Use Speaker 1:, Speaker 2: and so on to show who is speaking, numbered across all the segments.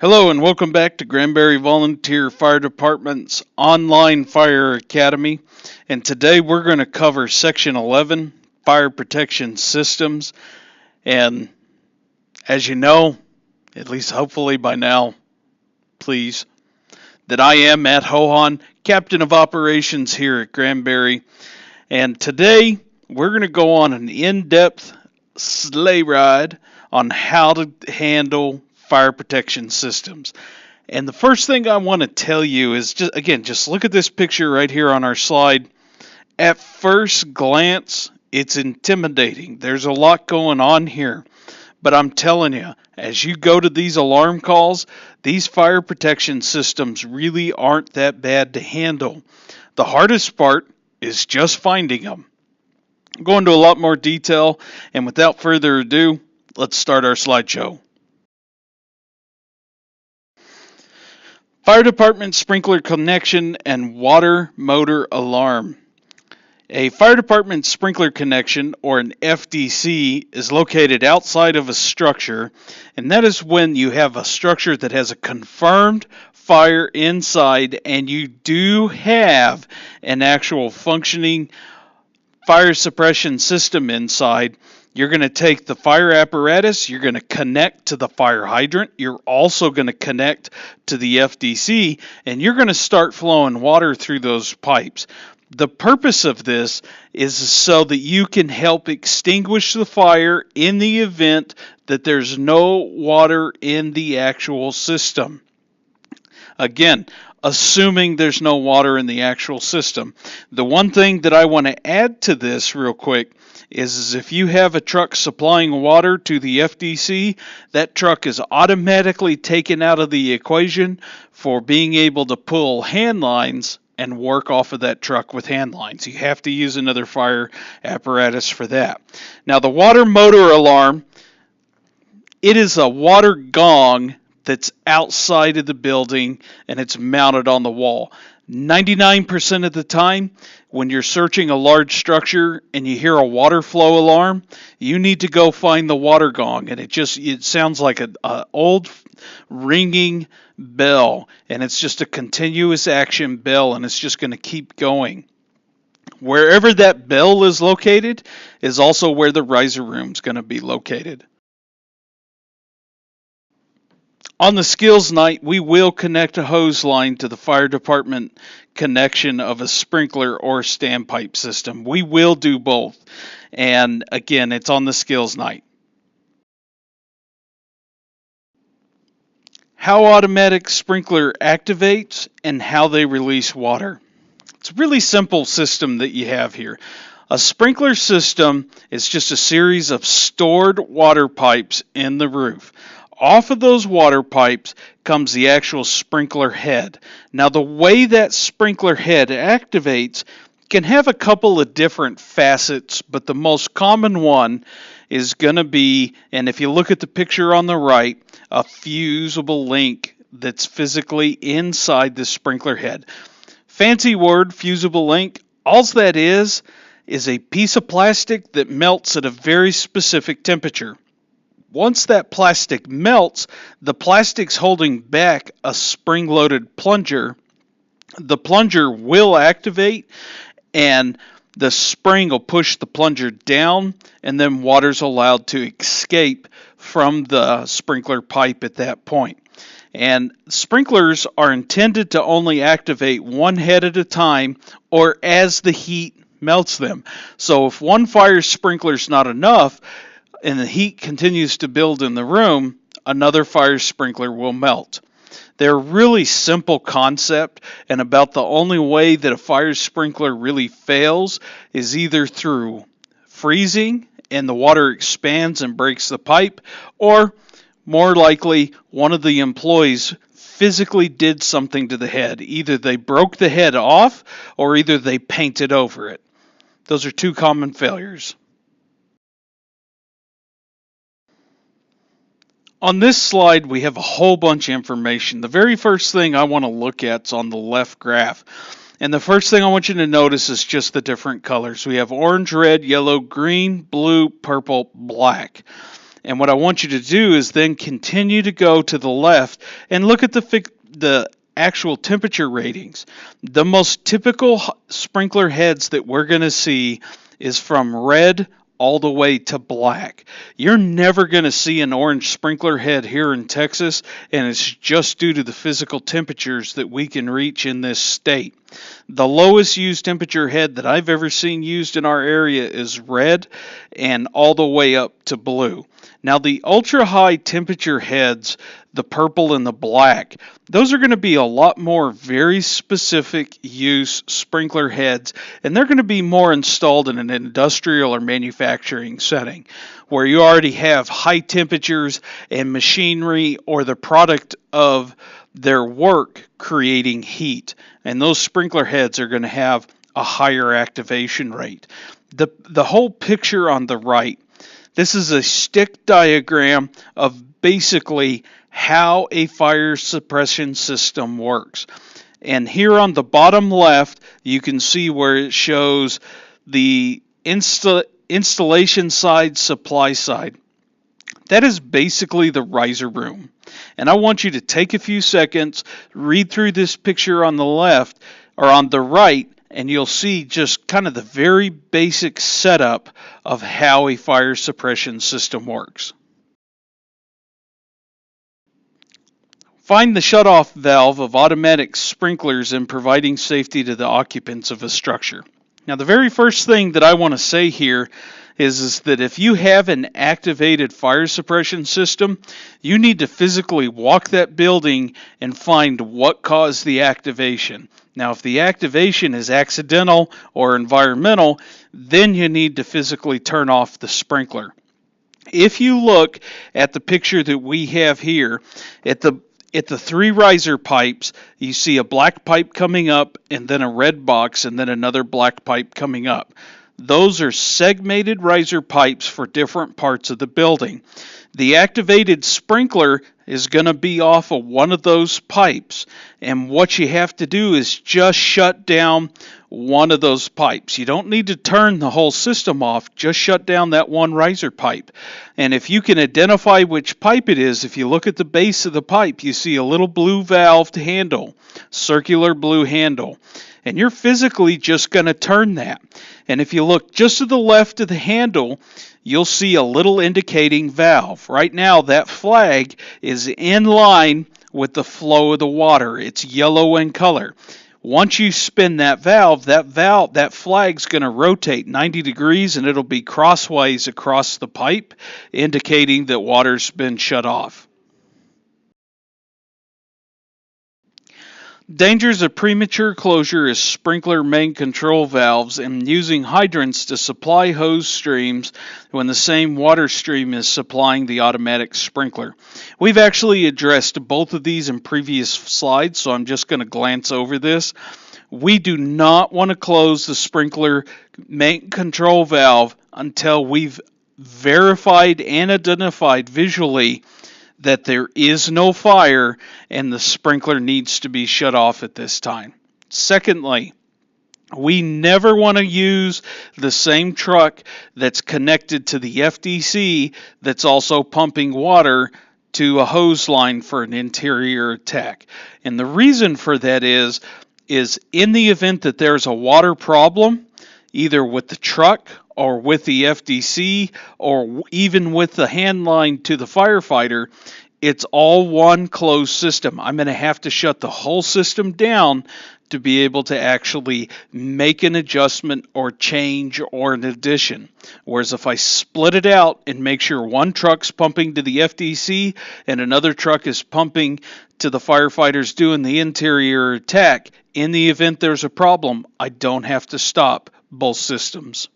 Speaker 1: Hello and welcome back to Granbury Volunteer Fire Department's Online Fire Academy. And today we're going to cover Section 11, Fire Protection Systems. And as you know, at least hopefully by now, please, that I am Matt Hohan, Captain of Operations here at Granbury. And today we're going to go on an in-depth sleigh ride on how to handle fire protection systems. And the first thing I want to tell you is just look at this picture right here on our slide. At first glance, it's intimidating. There's a lot going on here. But I'm telling you, as you go to these alarm calls, these fire protection systems really aren't that bad to handle. The hardest part is just finding them. I'll go into a lot more detail, and without further ado, let's start our slideshow. Fire department sprinkler connection and water motor alarm. A fire department sprinkler connection, or an FDC, is located outside of a structure, and that is when you have a structure that has a confirmed fire inside and you do have an actual functioning fire suppression system inside. You're going to take the fire apparatus, you're going to connect to the fire hydrant, you're also going to connect to the FDC, and you're going to start flowing water through those pipes. The purpose of this is so that you can help extinguish the fire in the event that there's no water in the actual system. Again, assuming there's no water in the actual system. The one thing that I want to add to this real quick is if you have a truck supplying water to the FDC, that truck is automatically taken out of the equation for being able to pull hand lines and work off of that truck with hand lines. You have to use another fire apparatus for that. Now the water motor alarm, it is a water gong that's outside of the building and it's mounted on the wall. 99% of the time, when you're searching a large structure and you hear a water flow alarm, you need to go find the water gong, and it sounds like an old ringing bell, and it's just a continuous action bell, and it's just going to keep going. Wherever that bell is located is also where the riser room is going to be located. On the skills night, we will connect a hose line to the fire department connection of a sprinkler or standpipe system. We will do both. And again, it's on the skills night. How automatic sprinkler activates and how they release water. It's a really simple system that you have here. A sprinkler system is just a series of stored water pipes in the roof. Off of those water pipes comes the actual sprinkler head. Now the way that sprinkler head activates can have a couple of different facets, but the most common one is going to be, and if you look at the picture on the right, a fusible link that's physically inside the sprinkler head. Fancy word, fusible link. All that is a piece of plastic that melts at a very specific temperature. Once that plastic melts, the plastic's holding back a spring-loaded plunger. The plunger will activate, and the spring will push the plunger down, and then water's allowed to escape from the sprinkler pipe at that point. And sprinklers are intended to only activate one head at a time or as the heat melts them. So if one fire sprinkler's not enough, and the heat continues to build in the room, another fire sprinkler will melt. They're a really simple concept, and about the only way that a fire sprinkler really fails is either through freezing and the water expands and breaks the pipe, or more likely one of the employees physically did something to the head. Either they broke the head off or either they painted over it. Those are two common failures. On this slide, we have a whole bunch of information. The very first thing I want to look at is on the left graph. And the first thing I want you to notice is just the different colors. We have orange, red, yellow, green, blue, purple, black. And what I want you to do is then continue to go to the left and look at the actual temperature ratings. The most typical sprinkler heads that we're going to see is from red all the way to black. You're never going to see an orange sprinkler head here in Texas, and it's just due to the physical temperatures that we can reach in this state. The lowest used temperature head that I've ever seen used in our area is red and all the way up to blue. Now the ultra high temperature heads, the purple and the black, those are going to be a lot more very specific use sprinkler heads, and they're going to be more installed in an industrial or manufacturing setting where you already have high temperatures and machinery or the product of their work creating heat, and those sprinkler heads are going to have a higher activation rate. The whole picture on the right, this is a stick diagram of basically how a fire suppression system works. And here on the bottom left, you can see where it shows the installation side, supply side. That is basically the riser room. And I want you to take a few seconds, read through this picture on the left or on the right, and you'll see just kind of the very basic setup of how a fire suppression system works. Find the shutoff valve of automatic sprinklers in providing safety to the occupants of a structure. Now, the very first thing that I want to say here is that if you have an activated fire suppression system, you need to physically walk that building and find what caused the activation. Now, if the activation is accidental or environmental, then you need to physically turn off the sprinkler. If you look at the picture that we have here, at the three riser pipes, you see a black pipe coming up and then a red box and then another black pipe coming up. Those are segmented riser pipes for different parts of the building. The activated sprinkler is going to be off of one of those pipes, and what you have to do is just shut down one of those pipes. You don't need to turn the whole system off, just shut down that one riser pipe. And if you can identify which pipe it is, if you look at the base of the pipe, you see a little blue valved handle, circular blue handle, and you're physically just going to turn that. And if you look just to the left of the handle, you'll see a little indicating valve. Right now, that flag is in line with the flow of the water. It's yellow in color. Once you spin that flag's going to rotate 90 degrees and it'll be crosswise across the pipe, indicating that water's been shut off. Dangers of premature closure is sprinkler main control valves and using hydrants to supply hose streams when the same water stream is supplying the automatic sprinkler. We've actually addressed both of these in previous slides, so I'm just going to glance over this. We do not want to close the sprinkler main control valve until we've verified and identified visually that there is no fire and the sprinkler needs to be shut off at this time. Secondly, we never want to use the same truck that's connected to the FDC that's also pumping water to a hose line for an interior attack. And the reason for that is in the event that there's a water problem, either with the truck or with the FDC or even with the hand line to the firefighter, it's all one closed system. I'm going to have to shut the whole system down to be able to actually make an adjustment or change or an addition. Whereas if I split it out and make sure one truck's pumping to the FDC and another truck is pumping to the firefighters doing the interior attack, in the event there's a problem, I don't have to stop both systems.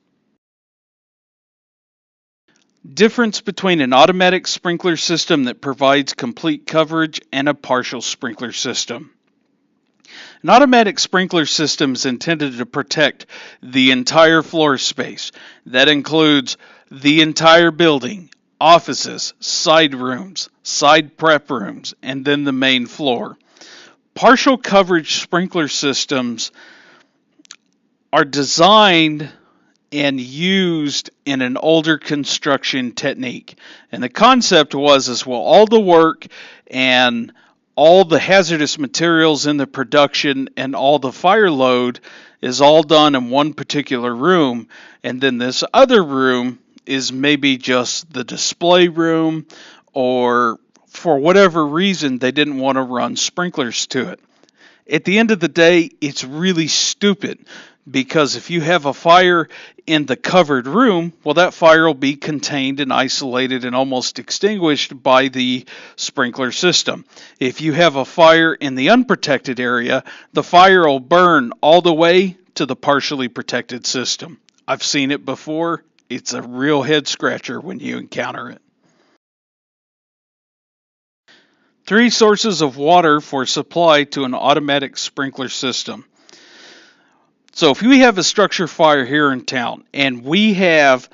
Speaker 1: Difference between an automatic sprinkler system that provides complete coverage and a partial sprinkler system. An automatic sprinkler system is intended to protect the entire floor space. That includes the entire building, offices, side rooms, side prep rooms, and then the main floor. Partial coverage sprinkler systems are designed and used in an older construction technique. And the concept was well, all the work and all the hazardous materials in the production and all the fire load is all done in one particular room, and then this other room is maybe just the display room, or for whatever reason they didn't want to run sprinklers to it. At the end of the day, it's really stupid, because if you have a fire in the covered room, well, that fire will be contained and isolated and almost extinguished by the sprinkler system. If you have a fire in the unprotected area, the fire will burn all the way to the partially protected system. I've seen it before. It's a real head scratcher when you encounter it. 3 sources of water for supply to an automatic sprinkler system. So if we have a structure fire here in town and we have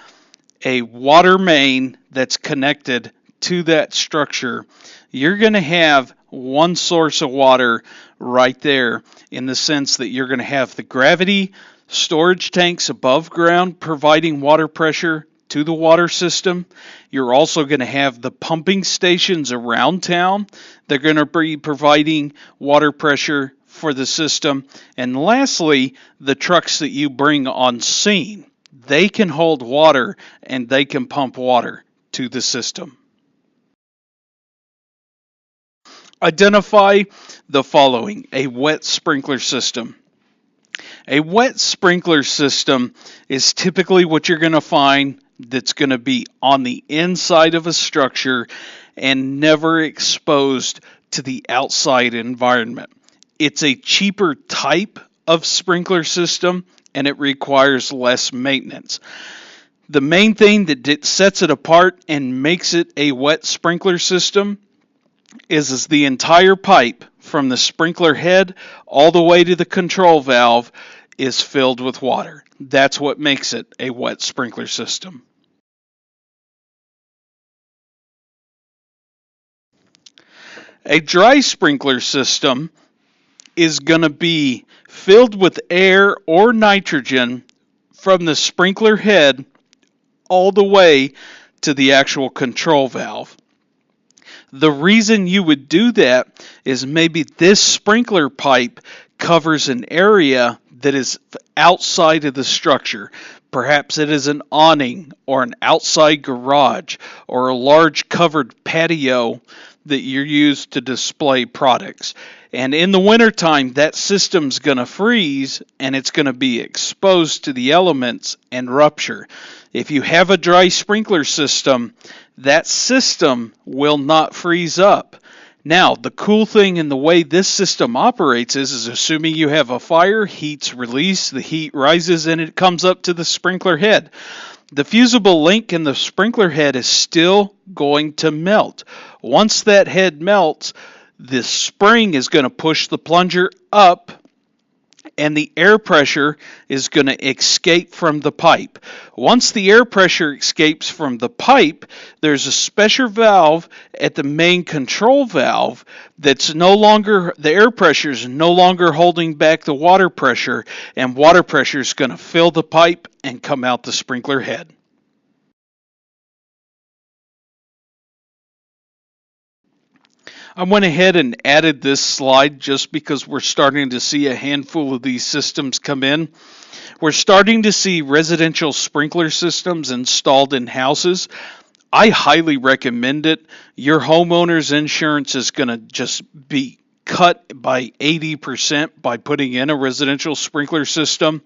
Speaker 1: a water main that's connected to that structure, you're going to have one source of water right there, in the sense that you're going to have the gravity storage tanks above ground providing water pressure to the water system. You're also going to have the pumping stations around town. They're going to be providing water pressure for the system. And lastly, the trucks that you bring on scene. They can hold water and they can pump water to the system. Identify the following: a wet sprinkler system. A wet sprinkler system is typically what you're going to find that's going to be on the inside of a structure and never exposed to the outside environment. It's a cheaper type of sprinkler system and it requires less maintenance. The main thing that sets it apart and makes it a wet sprinkler system is the entire pipe from the sprinkler head all the way to the control valve is filled with water. That's what makes it a wet sprinkler system. A dry sprinkler system is going to be filled with air or nitrogen from the sprinkler head all the way to the actual control valve. The reason you would do that is maybe this sprinkler pipe covers an area that is outside of the structure. Perhaps it is an awning or an outside garage or a large covered patio that you use to display products. And in the wintertime, that system's going to freeze and it's going to be exposed to the elements and rupture. If you have a dry sprinkler system, that system will not freeze up. Now, the cool thing in the way this system operates is assuming you have a fire, heat's released, the heat rises and it comes up to the sprinkler head. The fusible link in the sprinkler head is still going to melt. Once that head melts, the spring is going to push the plunger up and the air pressure is going to escape from the pipe. Once the air pressure escapes from the pipe, there's a special valve at the main control valve that's no longer, the air pressure is no longer holding back the water pressure, and water pressure is going to fill the pipe and come out the sprinkler head. I went ahead and added this slide just because we're starting to see a handful of these systems come in. We're starting to see residential sprinkler systems installed in houses. I highly recommend it. Your homeowner's insurance is going to just be cut by 80% by putting in a residential sprinkler system.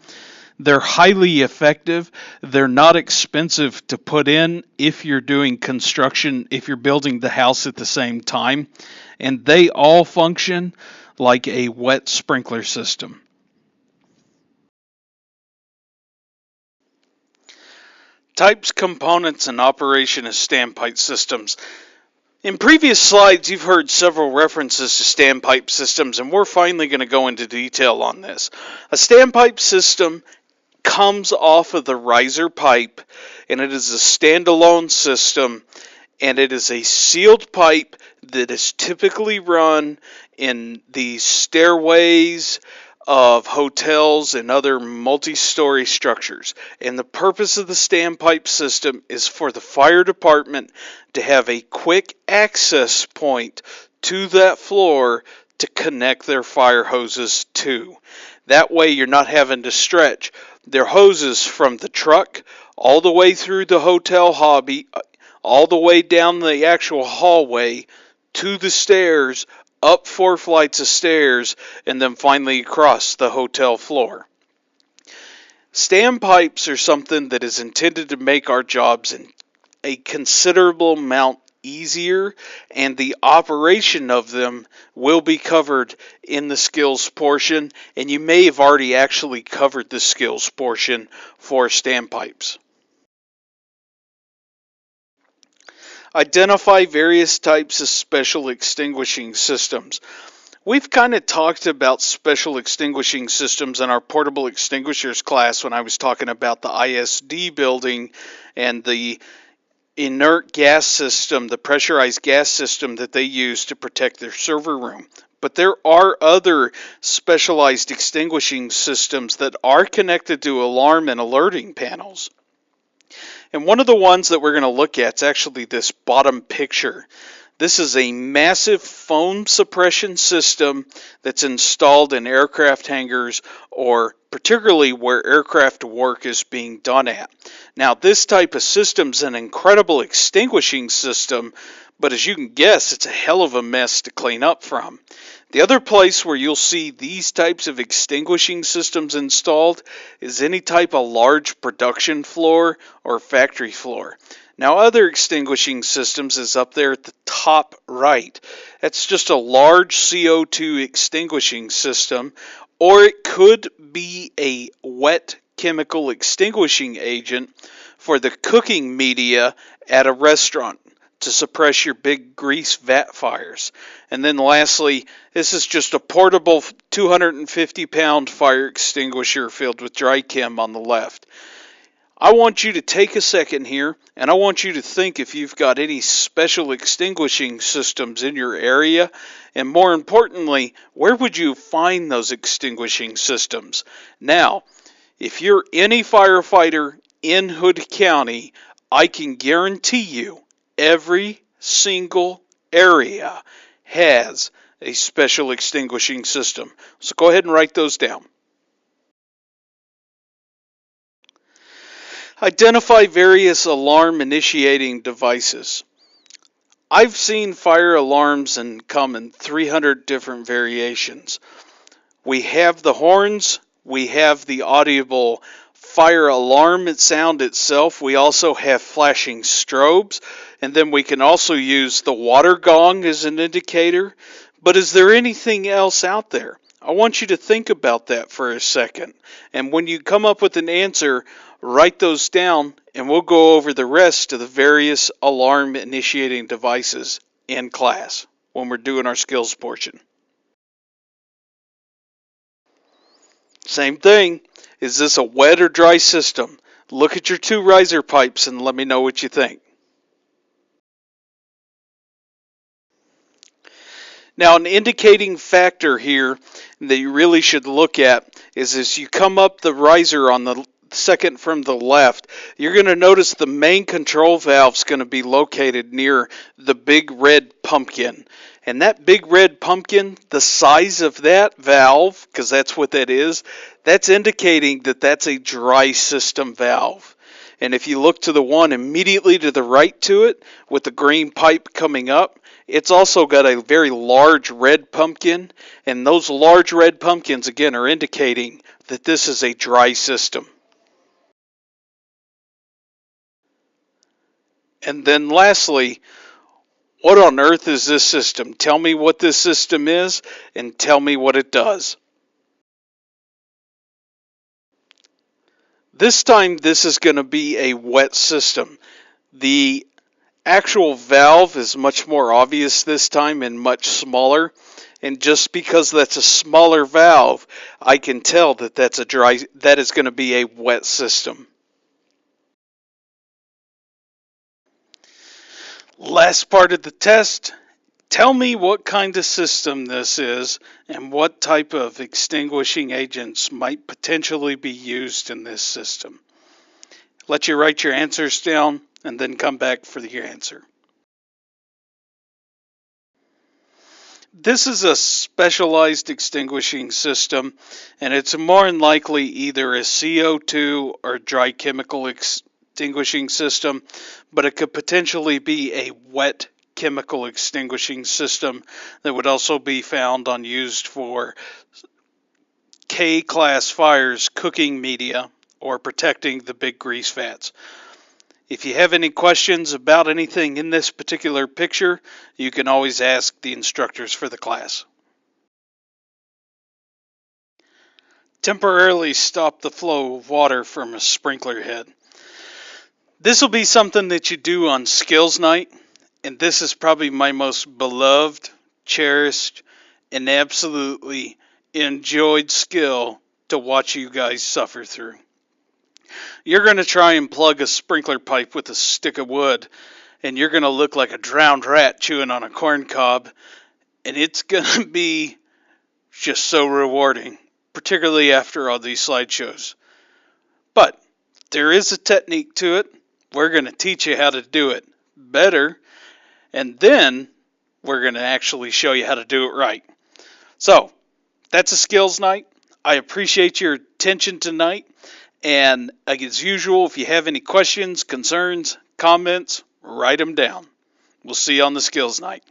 Speaker 1: They're highly effective. They're not expensive to put in if you're doing construction, if you're building the house at the same time. And they all function like a wet sprinkler system. Types, components, and operation of standpipe systems. In previous slides, you've heard several references to standpipe systems, and we're finally going to go into detail on this. A standpipe system comes off of the riser pipe, and it is a standalone system, and it is a sealed pipe that is typically run in the stairways, of hotels and other multi-story structures. And the purpose of the standpipe system is for the fire department to have a quick access point to that floor to connect their fire hoses to. That way you're not having to stretch their hoses from the truck all the way through the hotel hobby, all the way down the actual hallway to the stairs, up 4 flights of stairs, and then finally across the hotel floor. Standpipes are something that is intended to make our jobs a considerable amount easier, and the operation of them will be covered in the skills portion, and you may have already actually covered the skills portion for standpipes. Identify various types of special extinguishing systems. We've kind of talked about special extinguishing systems in our portable extinguishers class when I was talking about the ISD building and the inert gas system, the pressurized gas system that they use to protect their server room. But there are other specialized extinguishing systems that are connected to alarm and alerting panels. And one of the ones that we're going to look at is actually this bottom picture. This is a massive foam suppression system that's installed in aircraft hangars, or particularly where aircraft work is being done at. Now, this type of system is an incredible extinguishing system, but as you can guess, it's a hell of a mess to clean up from. The other place where you'll see these types of extinguishing systems installed is any type of large production floor or factory floor. Now, other extinguishing systems is up there at the top right. That's just a large CO2 extinguishing system, or it could be a wet chemical extinguishing agent for the cooking media at a restaurant to suppress your big grease vat fires. And then lastly, this is just a portable 250-pound fire extinguisher filled with dry chem on the left. I want you to take a second here, and I want you to think if you've got any special extinguishing systems in your area, and more importantly, where would you find those extinguishing systems? Now, if you're any firefighter in Hood County, I can guarantee you every single area has a special extinguishing system. So go ahead and write those down. Identify various alarm initiating devices. I've seen fire alarms come in 300 different variations. We have the horns, we have the audible fire alarm sound itself, we also have flashing strobes, and then we can also use the water gong as an indicator. But is there anything else out there? I want you to think about that for a second. And when you come up with an answer, write those down, and we'll go over the rest of the various alarm initiating devices in class when we're doing our skills portion. Same thing. Is this a wet or dry system? Look at your 2 riser pipes and let me know what you think. Now, an indicating factor here that you really should look at is as you come up the riser on the second from the left, you're going to notice the main control valve is going to be located near the big red pumpkin. And that big red pumpkin, the size of that valve, because that's what that is, that's indicating that that's a dry system valve. And if you look to the one immediately to the right to it, with the green pipe coming up, it's also got a very large red pumpkin, and those large red pumpkins, again, are indicating that this is a dry system. And then lastly, what on earth is this system? Tell me what this system is, and tell me what it does. This time, this is going to be a wet system. The actual valve is much more obvious this time and much smaller. And just because that's a smaller valve, I can tell that that is going to be a wet system. Last part of the test, Tell me what kind of system this is and what type of extinguishing agents might potentially be used in this system. Let you write your answers down and then come back for your answer. This is a specialized extinguishing system, and it's more than likely either a CO2 or dry chemical extinguishing system, but it could potentially be a wet chemical extinguishing system that would also be found on used for K-class fires, cooking media, or protecting the big grease vats. If you have any questions about anything in this particular picture, you can always ask the instructors for the class. Temporarily stop the flow of water from a sprinkler head. This will be something that you do on skills night, and this is probably my most beloved, cherished, and absolutely enjoyed skill to watch you guys suffer through. You're going to try and plug a sprinkler pipe with a stick of wood, and you're going to look like a drowned rat chewing on a corn cob, and it's going to be just so rewarding, particularly after all these slideshows. But there is a technique to it. We're going to teach you how to do it better, and then we're going to actually show you how to do it right. So, that's a skills night. I appreciate your attention tonight. And as usual, if you have any questions, concerns, comments, write them down. We'll see you on the skills night.